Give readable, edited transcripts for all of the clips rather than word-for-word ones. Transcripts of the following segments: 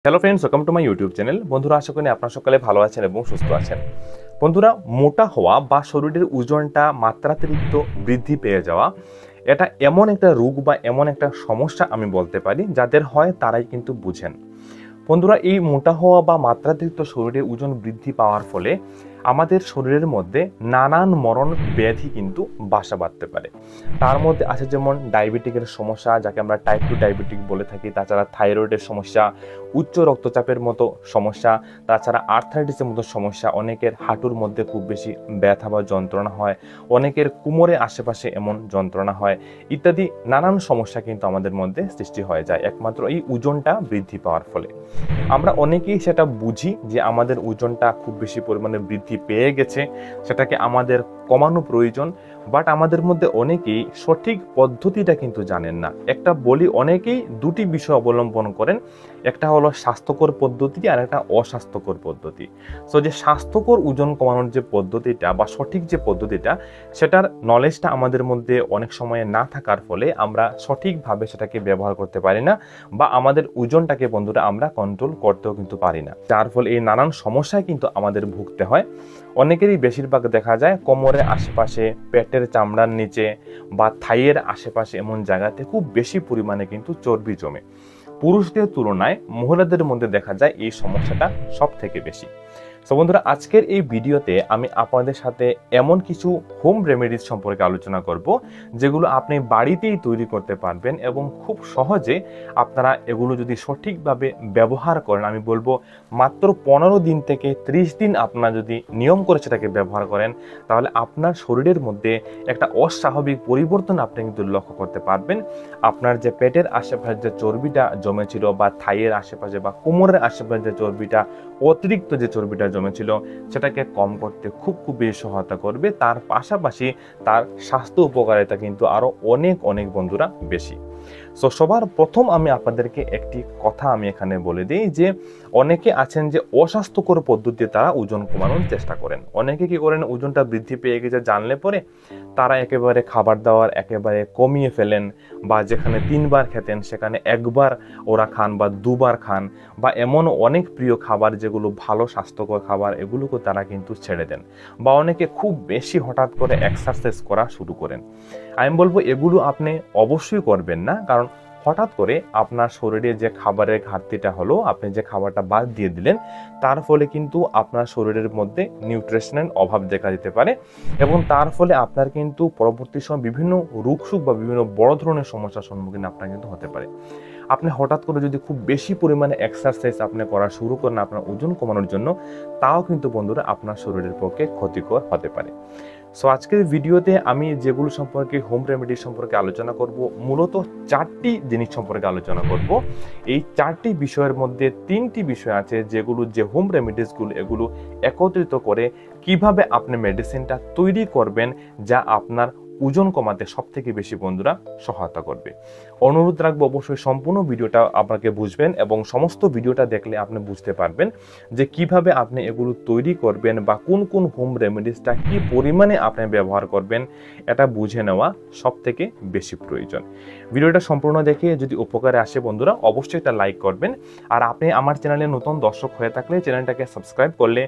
Hello friends, welcome to my YouTube channel. বন্ধুরা, আশা করি আপনারা সকলে ভালো আছেন এবং সুস্থ আছেন। বন্ধুরা, মোটা হওয়া বা শরীরের ওজনটা মাত্রাতিরিক্ত বৃদ্ধি পেয়ে যাওয়া, এটা এমন একটা রোগ বা এমন একটা সমস্যা আমি বলতে পারি, যাদের হয় তারাই কিন্তু বুঝেন। বন্ধুরা, এই মোটা হওয়া বা মাত্রাতিরিক্ত শরীরে ওজন বৃদ্ধি পাওয়ার ফলে আমাদের শরীরের মধ্যে নানান মরণ ব্যাধি কিন্তু বাসা বাঁধতে পারে। তার মধ্যে আছে যেমন ডায়াবেটিকের সমস্যা, যাকে আমরা টাইপ 2 ডায়াবেটিক বলে থাকি। তাছাড়া থাইরয়েডের সমস্যা, উচ্চ রক্তচাপের মতো সমস্যা, তাছাড়া আর্থ্রাইটিসের মতো সমস্যা, অনেকের হাঁটুর মধ্যে খুব বেশি ব্যথা বা যন্ত্রণা হয়, অনেকের কোমরের আশেপাশে এমন যন্ত্রণা হয়, ইত্যাদি নানান সমস্যা কিন্তু আমাদের মধ্যে সৃষ্টি হয়ে যায় একমাত্র এই ওজনটা বৃদ্ধি পাওয়ার ফলে। আমরা অনেকেই সেটা বুঝি যে আমাদের ওজনটা খুব বেশি পরিমাণে বৃদ্ধি পেয়ে গেছে, সেটাকে আমাদের কমানো প্রয়োজন। বাট আমাদের মধ্যে অনেকেই সঠিক পদ্ধতিটা কিন্তু জানেন না। একটা বলি, অনেকেই দুটি বিষয় অবলম্বন করেন, একটা হলো স্বাস্থ্যকর পদ্ধতি আর একটা অস্বাস্থ্যকর পদ্ধতি। সো যে স্বাস্থ্যকর ওজন কমানোর যে পদ্ধতিটা বা সঠিক যে পদ্ধতিটা, সেটার নলেজটা আমাদের মধ্যে অনেক সময় না থাকার ফলে আমরা সঠিকভাবে সেটাকে ব্যবহার করতে পারি না, বা আমাদের ওজনটাকে বন্ধুরা আমরা কন্ট্রোল করতেও কিন্তু পারি না, যার ফলে এই নানান সমস্যায় কিন্তু আমাদের ভুগতে হয়। অনেকেরই বেশিরভাগ দেখা যায় কোমরের আশেপাশে, পেটের চামড়ার নিচে বা থাইয়ের আশেপাশে এমন জায়গাতে খুব বেশি পরিমাণে কিন্তু চর্বি জমে। পুরুষদের তুলনায় মহিলাদের মধ্যে দেখা যায় এই সমস্যাটা সব থেকে বেশি। সো বন্ধুরা, আজকের এই ভিডিওতে আমি আপনাদের সাথে এমন কিছু হোম রেমেডিজ সম্পর্কে আলোচনা করব, যেগুলো আপনি বাড়িতেই তৈরি করতে পারবেন এবং খুব সহজে আপনারা এগুলো যদি সঠিকভাবে ব্যবহার করেন, আমি বলবো মাত্র 15 দিন থেকে 30 দিন আপনারা যদি নিয়ম করে সেটাকে ব্যবহার করেন, তাহলে আপনার শরীরের মধ্যে একটা অস্বাভাবিক পরিবর্তন আপনি কিন্তু লক্ষ্য করতে পারবেন। আপনার যে পেটের আশেপাশে যে চর্বিটা জমেছিল, বা থাইয়ের আশেপাশে বা কোমরের আশেপাশে যে চর্বিটা, অতিরিক্ত যে চর্বিটা জমেছিল, সেটাকে কম করতে খুব বেশি সহায়তা করবে। তার পাশাপাশি তার স্বাস্থ্য উপকারিতা কিন্তু আরো অনেক অনেক বন্ধুরা বেশি। সো সবার প্রথম আমি আপনাদেরকে একটি কথা আমি এখানে বলে দিই, যে অনেকে আছেন যে অস্বাস্থ্যকর পদ্ধতিতে তারা ওজন কমানোর চেষ্টা করেন। অনেকে কি করেন, ওজনটা বৃদ্ধি পেয়ে গেছে জানলে পরে তারা একেবারে খাবার দাবার একেবারে কমিয়ে ফেলেন, বা যেখানে 3 বার খেতেন সেখানে 1 বার ওরা খান বা 2 বার খান, বা এমন অনেক প্রিয় খাবার যেগুলো ভালো স্বাস্থ্যকর খাবার, এগুলোকে তারা কিন্তু ছেড়ে দেন। বা অনেকে খুব বেশি হঠাৎ করে এক্সারসাইজ করা শুরু করেন। আমি বলবো এগুলো আপনি অবশ্যই করবেন না, কারণ হঠাৎ করে আপনার শরীরে যে খাবারের ঘাটতিটা হলো, আপনি যে খাবারটা বাদ দিয়ে দিলেন, তার ফলে কিন্তু আপনার শরীরের মধ্যে নিউট্রিশনের অভাব দেখা দিতে পারে, এবং তার ফলে আপনার কিন্তু পরবর্তী সময় বিভিন্ন রোগসুখ বা বিভিন্ন বড় ধরনের সমস্যার সম্মুখীন আপনার কিন্তু হতে পারে। আপনি হঠাৎ করে যদি খুব বেশি পরিমাণে এক্সারসাইজ আপনি করা শুরু করেন আপনার ওজন কমানোর জন্য, তাও কিন্তু বন্ধুরা আপনার শরীরের পক্ষে ক্ষতিকর হতে পারে। সো আজকের ভিডিওতে আমি যেগুলো সম্পর্কে হোম রেমেডি সম্পর্কে আলোচনা করব, মূলত 4টি জিনিস সম্পর্কে আলোচনা করব। এই 4টি বিষয়ের মধ্যে 3টি বিষয় আছে যেগুলো, যে হোম রেমেডিসগুলো, এগুলো একত্রিত করে কিভাবে আপনি মেডিসিনটা তৈরি করবেন, যা আপনার ওজন কমাতে সব থেকে বেশি বন্ধুরা সহায়তা করবে। অনুরোধ রাখবো অবশ্যই সম্পূর্ণ ভিডিওটা আপনাকে বুঝবেন, এবং সমস্ত ভিডিওটা দেখলে আপনি বুঝতে পারবেন যে কিভাবে আপনি এগুলো তৈরি করবেন, বা কোন কোন হোম রেমেডিসটা কি পরিমাণে আপনি ব্যবহার করবেন, এটা বুঝে নেওয়া সব থেকে বেশি প্রয়োজন। ভিডিওটা সম্পূর্ণ দেখে যদি উপকারে আসে বন্ধুরা, অবশ্যই একটা লাইক করবেন। আর আপনি আমার চ্যানেলে নতুন দর্শক হয়ে থাকলে চ্যানেলটাকে সাবস্ক্রাইব করলে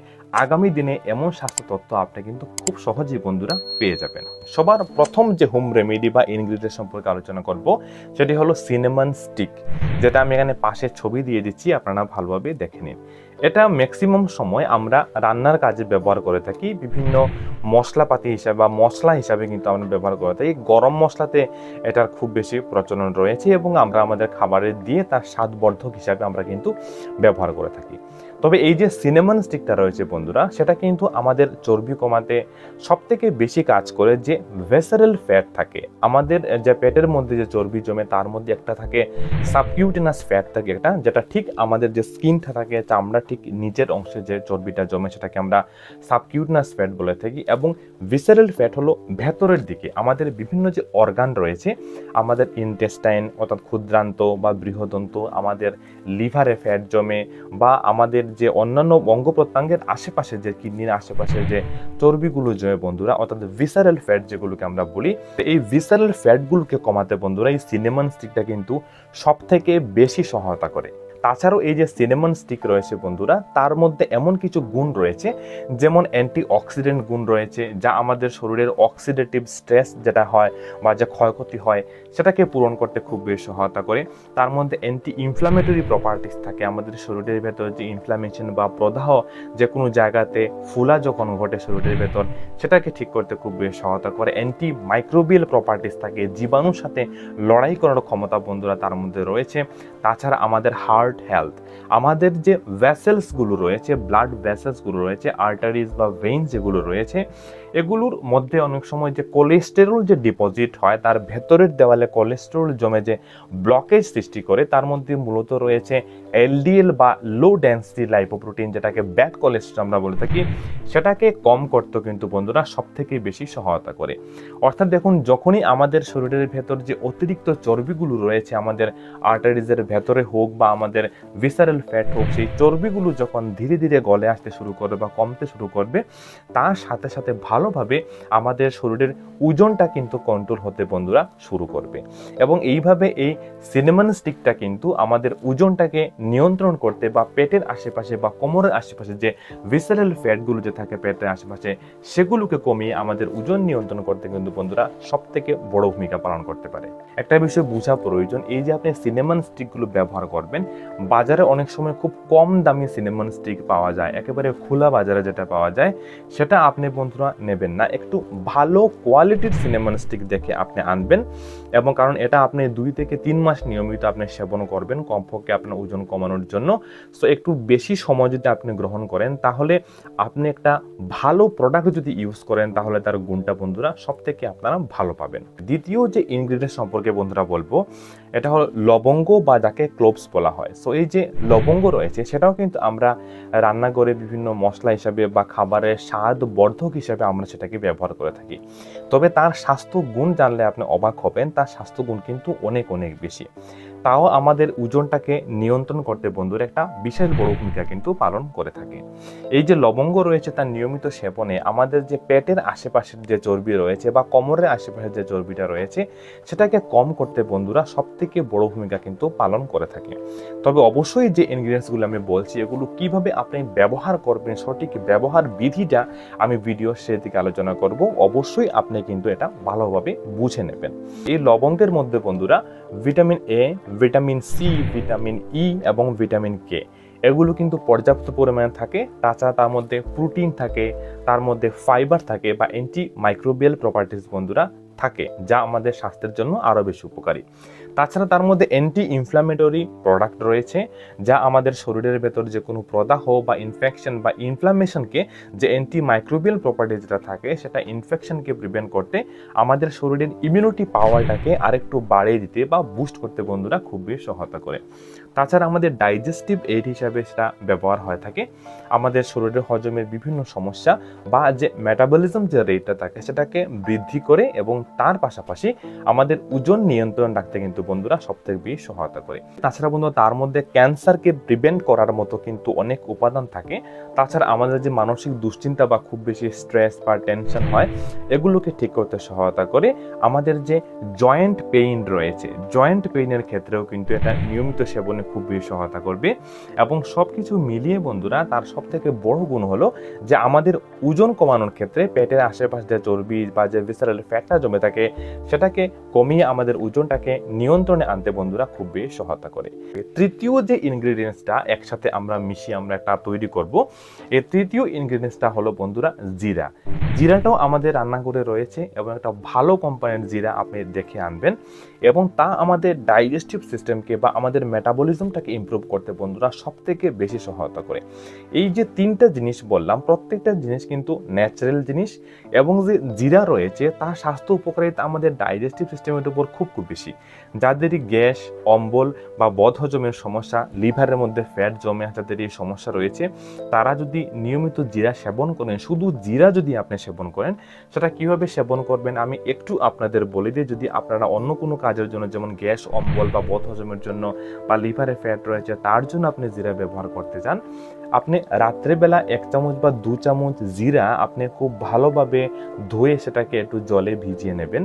আগামী দিনে এমন স্বাস্থ্য তথ্য আপনি কিন্তু খুব সহজেই বন্ধুরা পেয়ে যাবেন। সবার প্রথম যে হোম রেমেডি বা ইনগ্রিডিয়েন্ট সম্পর্কে আলোচনা করব, সেটি হলো সিনেমন স্টিক, যেটা আমি এখানে পাশে ছবি দিয়ে দিচ্ছি, আপনারা ভালোভাবে দেখে নিন। এটা ম্যাক্সিমাম সময় আমরা রান্নার কাজে ব্যবহার করে থাকি, বিভিন্ন মশলাপাতি হিসাবে বা মশলা হিসাবে কিন্তু আমরা ব্যবহার করে থাকি। গরম মশলাতে এটার খুব বেশি প্রচলন রয়েছে, এবং আমরা আমাদের খাবারে দিয়ে তার স্বাদবর্ধক হিসাবে আমরা কিন্তু ব্যবহার করে থাকি। তবে এই যে সিনেমন স্টিকটা রয়েছে বন্ধুরা, সেটা কিন্তু আমাদের চর্বি কমাতে সব থেকে বেশি কাজ করে। যে ভেসারেল ফ্যাট থাকে আমাদের, যে পেটের মধ্যে যে চর্বি জমে, তার মধ্যে একটা থাকে সাবকিউটেনাস ফ্যাট থাকে একটা, যেটা ঠিক আমাদের যে স্কিনটা থাকে, চামড়া ঠিক নিচের অংশে যে চর্বিটা জমে, সেটাকে আমরা সাবকিউটেনাস ফ্যাট বলে থাকি। এবং ভিসারেল ফ্যাট হলো ভেতরের দিকে আমাদের বিভিন্ন যে অর্গান রয়েছে, আমাদের ইন্টেস্টাইন অর্থাৎ ক্ষুদ্রান্ত বা বৃহদন্ত, আমাদের লিভারে ফ্যাট জমে, বা আমাদের যে অন্যান্য অঙ্গ প্রত্যঙ্গের আশেপাশে, যে কিডনির আশেপাশে যে চর্বিগুলো জমে বন্ধুরা, অর্থাৎ ভিসারেল ফ্যাট যেগুলোকে আমরা বলি, এই ভিসারেল ফ্যাটগুলোকে কমাতে বন্ধুরা এই সিনেমন স্টিকটা কিন্তু সব থেকে বেশি সহায়তা করে। তাছাড়াও এই যে সিনেমন স্টিক রয়েছে বন্ধুরা, তার মধ্যে এমন কিছু গুণ রয়েছে যেমন অ্যান্টিঅক্সিডেন্ট গুণ রয়েছে, যা আমাদের শরীরের অক্সিডেটিভ স্ট্রেস যেটা হয় বা যে ক্ষয়ক্ষতি হয় সেটাকে পূরণ করতে খুব বেশি সহায়তা করে। তার মধ্যে অ্যান্টি ইনফ্লামেটরি প্রপার্টিস থাকে, আমাদের শরীরের ভেতর যে ইনফ্লামেশন বা প্রদাহ যে কোনো জায়গাতে ফুলা যখন ঘটে শরীরের ভেতর, সেটাকে ঠিক করতে খুব বেশি সহায়তা করে। অ্যান্টি মাইক্রোবিয়াল প্রপার্টিস থাকে, জীবাণুর সাথে লড়াই করার ক্ষমতা বন্ধুরা তার মধ্যে রয়েছে। তাছাড়া আমাদের হার্ট হেলথ, আমাদের যে ভেসেলসগুলো রয়েছে, ব্লাড ভেসেলসগুলো রয়েছে, আর্টারিজ বা ভেইন যেগুলো রয়েছে, এগুলোর মধ্যে অনেক সময় যে কোলেস্টেরল যে ডিপোজিট হয়, তার ভেতরের দেওয়ালে কোলেস্টেরল জমে যে ব্লকেজ সৃষ্টি করে, তার মধ্যে মূলত রয়েছে এলডিএল বা লো ডেন্সিটি লাইপোপ্রোটিন, যেটাকে ব্যাড কোলেস্টেরল আমরা বলে থাকি, সেটাকে কম করতে কিন্তু বন্ধুরা সব থেকে বেশি সহায়তা করে। অর্থাৎ দেখুন, যখনই আমাদের শরীরের ভেতর যে অতিরিক্ত চর্বিগুলো রয়েছে, আমাদের আর্টারিজের ভেতরে হোক বা আমাদের ভিসারাল ফ্যাট হোক, সেই চর্বিগুলো যখন ধীরে ধীরে গলে আসতে শুরু করবে বা কমতে শুরু করবে, তার সাথে সাথে ভালোভাবে আমাদের শরীরের ওজনটা কিন্তু কন্ট্রোল হতে বন্ধুরা শুরু করবে। এবং এইভাবে এই সিনেমন স্টিকটা কিন্তু আমাদের ওজনটাকে নিয়ন্ত্রণ করতে বা পেটের আশেপাশে বা কোমরের আশেপাশে যে ভিসারাল ফ্যাটগুলো যে থাকে পেটের আশেপাশে, সেগুলোকে কমিয়ে আমাদের ওজন নিয়ন্ত্রণ করতে কিন্তু বন্ধুরা সব থেকে বড় ভূমিকা পালন করতে পারে। একটা বিষয় বোঝা প্রয়োজন, এই যে আপনি সিনেমন স্টিকগুলো ব্যবহার করবেন, বাজারে অনেক সময় খুব কম দামি সিনেমন স্টিক পাওয়া যায়, একেবারে খোলা বাজারে যেটা পাওয়া যায় সেটা আপনি বন্ধুরা নেবেন না। একটু ভালো কোয়ালিটির সিনেমন স্টিক দেখে আপনি আনবেন, এবং কারণ এটা আপনি 2 থেকে 3 মাস নিয়মিত আপনি সেবন করবেন কমপক্ষে আপনার ওজন কমানোর জন্য। সো একটু বেশি সময় যদি আপনি গ্রহণ করেন, তাহলে আপনি একটা ভালো প্রোডাক্ট যদি ইউজ করেন, তাহলে তার গুণটা বন্ধুরা সব থেকে আপনারা ভালো পাবেন। দ্বিতীয় যে ইনগ্রিডিয়েন্ট সম্পর্কে বন্ধুরা বলবো, এটা হলো লবঙ্গ বা যাকে ক্লোভস বলা হয়। সো এই যে লবঙ্গ রয়েছে, সেটাও কিন্তু আমরা রান্নাঘরে বিভিন্ন মশলা হিসাবে বা খাবারের স্বাদ বর্ধক হিসাবে আমরা সেটাকে ব্যবহার করে থাকি। তবে তার স্বাস্থ্য গুণ জানলে আপনি অবাক হবেন, তার স্বাস্থ্য গুণ কিন্তু অনেক অনেক বেশি। তাও আমাদের ওজনটাকে নিয়ন্ত্রণ করতে বন্ধুরা একটা বিশেষ বড় ভূমিকা কিন্তু পালন করে থাকে। এই যে লবঙ্গ রয়েছে, তার নিয়মিত সেবনে আমাদের যে পেটের আশেপাশের যে চর্বি রয়েছে বা কোমরের আশেপাশে যে চর্বিটা রয়েছে, সেটাকে কম করতে বন্ধুরা সব থেকে বড় ভূমিকা কিন্তু পালন করে থাকে। তবে অবশ্যই যে ইনগ্রিডিয়েন্টসগুলো আমি বলছি, এগুলো কিভাবে আপনি ব্যবহার করবেন, সঠিক ব্যবহার বিধিটা আমি ভিডিও সেদিকে আলোচনা করব। অবশ্যই আপনি কিন্তু এটা ভালোভাবে বুঝে নেবেন। এই লবঙ্গের মধ্যে বন্ধুরা vitamin A, vitamin C, vitamin E এবং ভিটামিন কে, এগুলো কিন্তু পর্যাপ্ত পরিমাণে থাকে। তাছাড়া তার মধ্যে প্রোটিন থাকে, তার মধ্যে ফাইবার থাকে বা অ্যান্টি মাইক্রোবিয়াল প্রপার্টিস বন্ধুরা থাকে, যা আমাদের স্বাস্থ্যের জন্য আরও বেশি উপকারী। তাছাড়া তার মধ্যে অ্যান্টি ইনফ্লামেটরি প্রোডাক্ট রয়েছে, যা আমাদের শরীরের ভেতর যে কোনো প্রদাহ বা ইনফেকশন বা ইনফ্লামেশনকে, যে অ্যান্টি মাইক্রোবিয়াল প্রপার্টি যেটা থাকে, সেটা ইনফেকশনকে প্রিভেন্ট করতে, আমাদের শরীরের ইমিউনিটি পাওয়ারটাকে আরেকটু বাড়িয়ে দিতে বা বুস্ট করতে বন্ধুরা খুব বেশি সহায়তা করে। তাছাড়া আমাদের ডাইজেস্টিভ এইড হিসাবে সেটা ব্যবহার হয়ে থাকে। আমাদের শরীরের হজমের বিভিন্ন সমস্যা বা যে মেটাবলিজম যে রেটটা থাকে, সেটাকে বৃদ্ধি করে এবং তার পাশাপাশি আমাদের ওজন নিয়ন্ত্রণ রাখতে কিন্তু বন্ধুরা সবথেকে বেশি সহায়তা করে। তাছাড়া বন্ধুরা তার মধ্যে ক্যান্সারকে প্রিভেন্ট করার মতো কিন্তু অনেক উপাদান থাকে। তাছাড়া আমাদের যে মানসিক দুশ্চিন্তা বা খুব বেশি স্ট্রেস বা টেনশন হয়, এগুলোকে ঠিক করতে সহায়তা করে। আমাদের যে জয়েন্ট পেইন রয়েছে, জয়েন্ট পেইনের ক্ষেত্রেও কিন্তু এটা নিয়মিত সেবনে খুব বেশি সহায়তা করবে। এবং সবকিছু মিলিয়ে বন্ধুরা তার সব থেকে বড় গুণ হলো যে আমাদের ওজন কমানোর ক্ষেত্রে পেটের আশেপাশে যে চর্বি বা যে ভিসারাল ফ্যাটটা জমে থাকে, সেটাকে কমিয়ে আমাদের ওজনটাকে নিয়ন্ত্রণে আনতে বন্ধুরা খুব বেশি সহায়তা করে। তৃতীয় যে ইনগ্রেডিয়েন্টসটা একসাথে আমরা মিশিয়ে আমরা একটা তৈরি করব, এই তৃতীয় ইনগ্রেডিয়েন্টসটা হলো বন্ধুরা জিরা। জিরাটাও আমাদের রান্নাঘরে রয়েছে এবং একটা ভালো কোম্পানির জিরা আপনি দেখে আনবেন, এবং তা আমাদের ডাইজেস্টিভ সিস্টেমকে বা আমাদের মেটাবলিজমটাকে ইমপ্রুভ করতে বন্ধুরা সব থেকে বেশি সহায়তা করে। এই যে 3টা জিনিস বললাম, প্রত্যেকটা জিনিস কিন্তু ন্যাচারাল জিনিস, এবং যে জিরা রয়েছে তার স্বাস্থ্য উপকারিতা আমাদের ডাইজেস্টিভ সিস্টেমের উপর খুব বেশি। যাদেরই গ্যাস, অম্বল বা বদহজমের সমস্যা, লিভারের মধ্যে ফ্যাট জমে যাদের এই সমস্যা রয়েছে, তারা যদি নিয়মিত জিরা সেবন করেন, শুধু জিরা যদি আপনি সেবন করেন, সেটা কিভাবে সেবন করবেন আমি একটু আপনাদের বলে দিই। যদি আপনারা অন্য কোনো কাজের জন্য, যেমন গ্যাস, অম্বল বা বদহজমের জন্য বা লিভার আকারে ফ্যাট রয়েছে তার জন্য আপনি জিরা ব্যবহার করতে চান, আপনি রাত্রেবেলা 1 চামচ বা 2 চামচ জিরা আপনি খুব ভালোভাবে ধুয়ে সেটাকে একটু জলে ভিজিয়ে নেবেন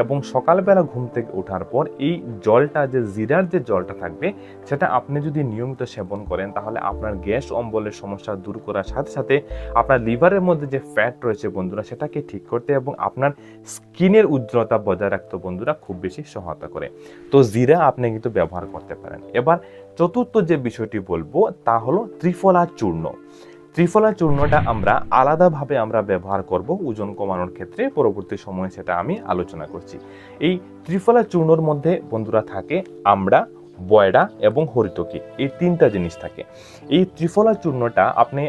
এবং সকালবেলা ঘুম থেকে ওঠার পর এই জলটা, যে জিরার যে জলটা থাকবে, সেটা আপনি যদি নিয়মিত সেবন করেন তাহলে আপনার গ্যাস অম্বলের সমস্যা দূর করার সাথে সাথে আপনার লিভারের মধ্যে যে ফ্যাট রয়েছে বন্ধুরা সেটাকে ঠিক করতে এবং আপনার স্কিনের উজ্জ্বলতা বজায় রাখতে বন্ধুরা খুব বেশি সহায়তা করে। তো জিরা আপনি কিন্তু ব্যবহার করতে পারেন। এবার চতুর্থ যে বিষয়টি বলবো তা হলো ত্রিফলা চূর্ণ। ত্রিফলা চূর্ণটা আমরা আলাদাভাবে আমরা ব্যবহার করব ওজন কমানোর ক্ষেত্রে, পরবর্তী সময়ে সেটা আমি আলোচনা করছি। এই ত্রিফলা চূর্ণর মধ্যে বন্ধুরা থাকে আমড়া, বয়রা এবং হরিতকি, এই 3টা জিনিস থাকে। এই ত্রিফলা চূর্ণটা আপনি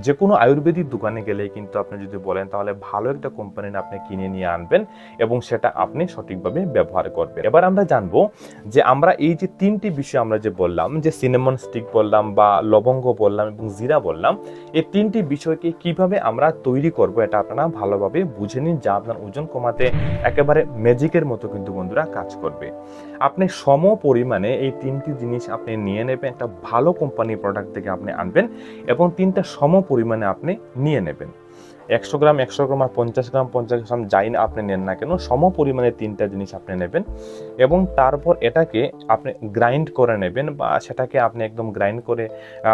যে কোনো আয়ুর্বেদিক দোকানে গেলে কিন্তু আপনি যদি বলেন তাহলে ভালো একটা কোম্পানির আপনি কিনে নিয়ে আনবেন এবং সেটা আপনি সঠিকভাবে ব্যবহার করবেন। এবার আমরা জানবো যে আমরা এই যে 3টি বিষয় আমরা যে বললাম, যে সিনেমন স্টিক বললাম বা লবঙ্গ বললাম এবং জিরা বললাম, এই 3টি বিষয়কে কিভাবে আমরা তৈরি করব এটা আপনারা ভালোভাবে বুঝে নিন, যা আপনার ওজন কমাতে একেবারে ম্যাজিকের মতো কিন্তু বন্ধুরা কাজ করবে। আপনি সম পরিমাণে এই 3টি জিনিস আপনি নিয়ে নেবেন, একটা ভালো কোম্পানির প্রোডাক্ট থেকে আপনি আনবেন এবং 3টা সম পরিমাণে আপনি নিয়ে নেবেন। 100 গ্রাম 100 গ্রাম আর 50 গ্রাম 50 গ্রাম যাই না আপনি নেন না কেন, সম পরিমাণে 3টা জিনিস আপনি নেবেন এবং তারপর এটাকে আপনি গ্রাইন্ড করে নেবেন বা সেটাকে আপনি একদম গ্রাইন্ড করে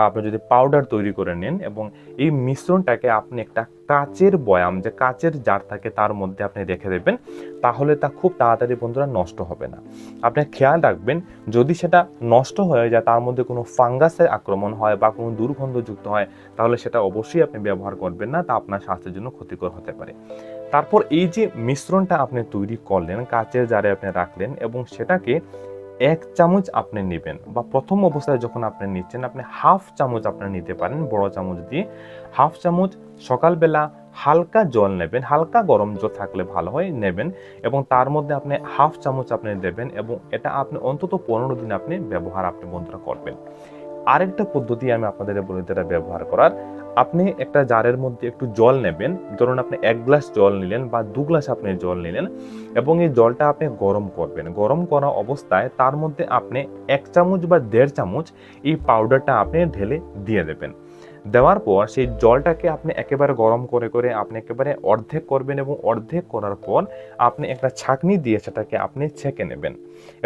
আপনি যদি পাউডার তৈরি করে নেন এবং এই মিশ্রণটাকে আপনি একটা কাচের বয়াম, যে কাচের জার থাকে তার মধ্যে আপনি রেখে দেবেন, তাহলে তা খুব তাড়াতাড়ি বন্ধুরা নষ্ট হবে না। আপনি খেয়াল রাখবেন যদি সেটা নষ্ট হয়ে যায়, তার মধ্যে কোনো ফাঙ্গাসের আক্রমণ হয় বা কোনো দুর্গন্ধযুক্ত হয়, তাহলে সেটা অবশ্যই আপনি ব্যবহার করবেন না, তা আপনার স্বাস্থ্যের জন্য ক্ষতিকর হতে পারে। তারপর এই যে মিশ্রণটা আপনি তৈরি করলেন, কাচের জারে আপনি রাখলেন এবং সেটাকে 1 চামচ আপনি নেবেন বা প্রথম অবস্থায় যখন আপনি নিচ্ছেন আপনি হাফ চামচ আপনি নিতে পারেন, বড় চামচ দিয়ে হাফ চামচ সকালবেলা হালকা জল নেবেন, হালকা গরম জল থাকলে ভালো হয় নেবেন এবং তার মধ্যে আপনি হাফ চামচ আপনি দেবেন এবং এটা আপনি অন্তত 15 দিন আপনি ব্যবহার আপনি বন্ধুরা করবেন। আরেকটা পদ্ধতি আমি আপনাদের বলে দিই এটা ব্যবহার করার, আপনি একটা জারের মধ্যে একটু জল নেবেন, ধরুন আপনি 1 গ্লাস জল নিলেন বা 2 গ্লাস আপনি জল নিলেন এবং এই জলটা আপনি গরম করবেন। গরম করা অবস্থায় তার মধ্যে আপনি 1 চামচ বা 1.5 চামচ এই পাউডারটা আপনি ঢেলে দিয়ে দেবেন। দেওয়ার পর সেই জলটাকে আপনি একেবারে গরম করে করে আপনি একেবারে অর্ধেক করবেন এবং অর্ধেক করার পর আপনি একটা ছাঁকনি দিয়ে সেটাকে আপনি ছেঁকে নেবেন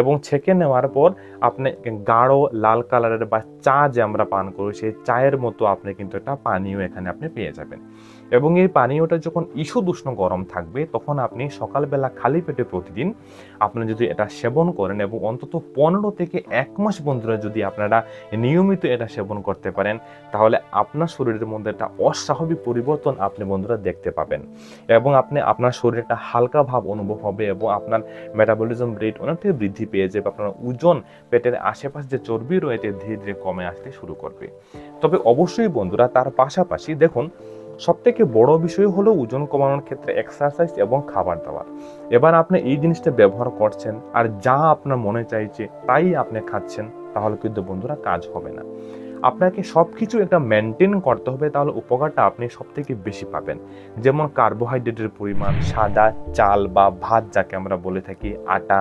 এবং ছেঁকে নেওয়ার পর আপনি গাঢ় লাল কালারের বা চা যে আমরা পান করি সেই চায়ের মতো আপনি কিন্তু একটা পানীয় এখানে আপনি পেয়ে যাবেন এবং এই পানীয়টা যখন ঈষৎ উষ্ণ গরম থাকবে তখন আপনি সকালবেলা খালি পেটে প্রতিদিন আপনি যদি এটা সেবন করেন এবং অন্তত 15 থেকে 1 মাস বন্ধুরা যদি আপনারা নিয়মিত এটা সেবন করতে পারেন, তাহলে আপনার শরীরের মধ্যে একটা অস্বাভাবিক পরিবর্তন আপনি বন্ধুরা দেখতে পাবেন এবং আপনার শরীরে একটা হালকা ভাব অনুভব হবে এবং আপনার মেটাবলিজম রেট অনেকটাই বৃদ্ধি পেয়ে যাবে। আপনার ওজন, পেটের আশেপাশে যে চর্বি রয়েছে ধীরে ধীরে কমে আসতে শুরু করবে। তবে অবশ্যই বন্ধুরা তার পাশাপাশি দেখুন সবথেকে বড় বিষয় হলো ওজন কমানোর ক্ষেত্রে এক্সারসাইজ এবং খাবার দাবার। এবার আপনি এই জিনিসটা ব্যবহার করছেন আর যা আপনার মনে চাইছে তাই আপনি খাচ্ছেন, তাহলে কিন্তু বন্ধুরা কাজ হবে না। আপনাকে সবকিছু একটা মেনটেন করতে হবে, তাহলে উপকারটা আপনি সব থেকে বেশি পাবেন। যেমন কার্বোহাইড্রেটের পরিমাণ, সাদা চাল বা ভাত যাকে আমরা বলে থাকি, আটা,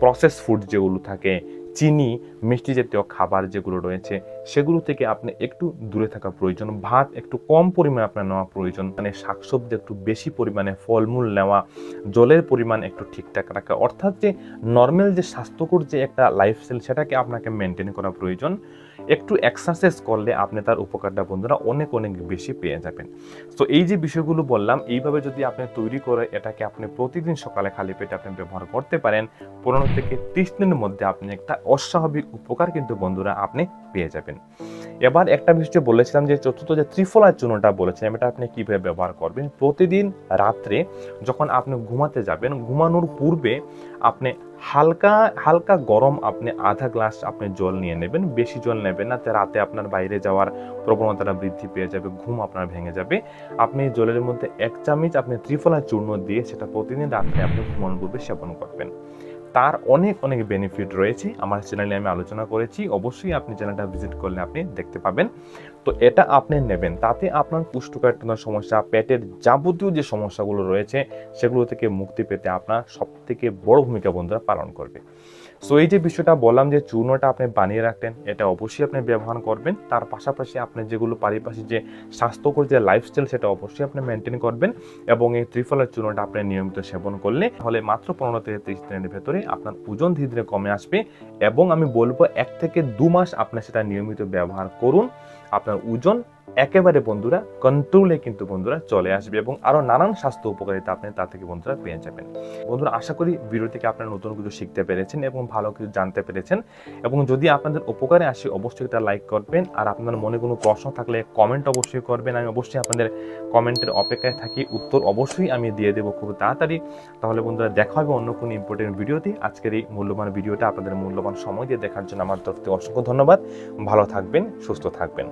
প্রসেস ফুড যেগুলো থাকে, চিনি, মিষ্টি জাতীয় খাবার যেগুলো রয়েছে সেগুলো থেকে আপনি একটু দূরে থাকা প্রয়োজন। ভাত একটু কম পরিমাণে আপনার নেওয়া প্রয়োজন, মানে শাকসবজি একটু বেশি পরিমাণে, ফলমূল নেওয়া, জলের পরিমাণ একটু ঠিকঠাক রাখা, অর্থাৎ যে নর্মাল যে স্বাস্থ্যকর যে একটা লাইফস্টাইল সেটাকে আপনাকে মেনটেন করা প্রয়োজন। একটু এক্সারসাইজ করলে আপনি তার উপকারটা বন্ধুরা অনেক অনেক বেশি পেয়ে যাবেন। তো এই যে বিষয়গুলো বললাম, এইভাবে যদি আপনি তৈরি করে এটাকে আপনি প্রতিদিন সকালে খালি পেটে আপনি ব্যবহার করতে পারেন, 15 থেকে 30 দিনের মধ্যে আপনি একটা অস্বাভাবিক উপকার কিন্তু বন্ধুরা আপনি পেয়ে যাবেন। এবার একটা বিষয় বলেছিলাম যে চতুর্থ যে ত্রিফলা চূর্ণটা বলেছিলাম, এটা আপনি কিভাবে ব্যবহার করবেন। প্রতিদিন রাত্রে যখন আপনি ঘুমাতে যাবেন, ঘুমানোর পূর্বে আপনি হালকা হালকা গরম আপনি আধা গ্লাস আপনি জল নিয়ে নেবেন, বেশি জল নেবেন না, রাতে আপনার বাইরে যাওয়ার প্রবণতাটা বৃদ্ধি পেয়ে যাবে, ঘুম আপনার ভেঙে যাবে। আপনি জলের মধ্যে 1 চামচ আপনি ত্রিফলা চূর্ণ দিয়ে সেটা প্রতিদিন রাত্রে আপনি ঘুমানোর পূর্বে সেবন করবেন। তার অনেক অনেক বেনিফিট রয়েছে, আমার চ্যানেলে আমি আলোচনা করেছি, অবশ্যই আপনি চ্যানেলটা ভিজিট করলে আপনি দেখতে পাবেন। তো এটা আপনি নেবেন, তাতে আপনার কোষ্ঠকাঠিন্যের সমস্যা, পেটের যাবতীয় যে সমস্যাগুলো রয়েছে সেগুলো থেকে মুক্তি পেতে আপনার সব থেকে বড় ভূমিকা বন্ধুরা পালন করবে। সো এই যে বিষয়টা বললাম যে চূর্ণটা আপনি বানিয়ে রাখলেন, এটা অবশ্যই আপনি ব্যবহার করবেন। তার পাশাপাশি আপনি যেগুলো পারিপার্শ্বিক যে স্বাস্থ্যকর যে লাইফস্টাইল সেটা অবশ্যই আপনি মেনটেন করবেন, এবং এই ত্রিফলার চূর্ণটা আপনি নিয়মিত সেবন করলে তাহলে মাত্র 15 থেকে 30 দিনের ভেতরে আপনার ওজন ধীরে ধীরে কমে আসবে। এবং আমি বলবো 1 থেকে 2 মাস আপনি সেটা নিয়মিত ব্যবহার করুন, আপনার ওজন একেবারে বন্ধুরা কন্ট্রোলে কিন্তু বন্ধুরা চলে আসবে, এবং আরো নানান স্বাস্থ্য উপকারিতা আপনি তা থেকে বন্ধুরা পেয়ে যাবেন। বন্ধুরা আশা করি ভিডিও থেকে আপনারা নতুন কিছু শিখতে পেরেছেন এবং ভালো কিছু জানতে পেরেছেন, এবং যদি আপনাদের উপকারে আসে অবশ্যই এটা লাইক করবেন। আর আপনাদের মনে কোনো প্রশ্ন থাকলে কমেন্ট অবশ্যই করবেন, আমি অবশ্যই আপনাদের কমেন্টের অপেক্ষায় থাকি, উত্তর অবশ্যই আমি দিয়ে দেবো খুব তাড়াতাড়ি। তাহলে বন্ধুরা দেখা হবে অন্য কোনো ইম্পর্টেন্ট ভিডিওতে। আজকের এই মূল্যবান ভিডিওটা আপনাদের মূল্যবান সময় দিয়ে দেখার জন্য আমার তরফ থেকে অসংখ্য ধন্যবাদ। ভালো থাকবেন, সুস্থ থাকবেন।